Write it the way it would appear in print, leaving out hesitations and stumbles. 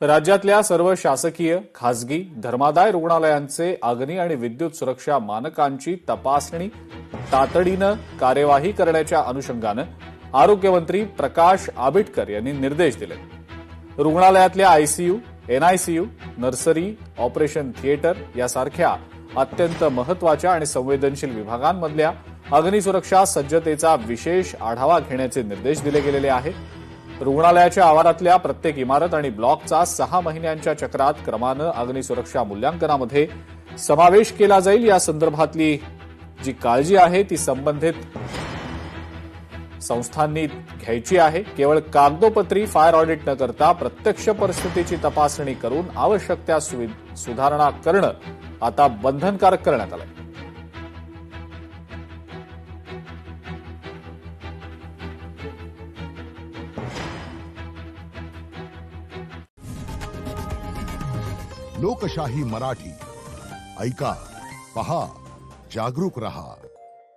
राज्यातल्या सर्व शासकीय, खासगी, धर्मादाय रुग्णालयांचे अग्नी आणि विद्युत सुरक्षा मानकांची तपासणी तातडीनं कार्यवाही करण्याच्या अनुषंगानं आरोग्यमंत्री प्रकाश आंबेडकर यांनी निर्देश दिले. रुग्णालयातल्या आयसीयू, एनआयसीयू, नर्सरी, ऑपरेशन थिएटर यासारख्या अत्यंत महत्वाच्या आणि संवेदनशील विभागांमधल्या अग्निसुरक्षा सज्जतेचा विशेष आढावा घेण्याचे निर्देश दिले गेलेले आहेत. रुग्णालयाच्या आवारातल्या प्रत्येक इमारत आणि ब्लॉकचा 6 महिन्यांच्या चक्रात क्रमानं अग्निसुरक्षा मूल्यांकनामध्ये समावेश केला जाईल. या संदर्भातली जी काळजी आहे ती संबंधित संस्थांनी घ्यायची आहे. केवळ कागदोपत्री फायर ऑडिट न करता प्रत्यक्ष परिस्थितीची तपासणी करून आवश्यक त्या सुधारणा करणं आता बंधनकारक करण्यात आलंय. लोकशाही मराठी ऐका, पहा, जागरूक रहा.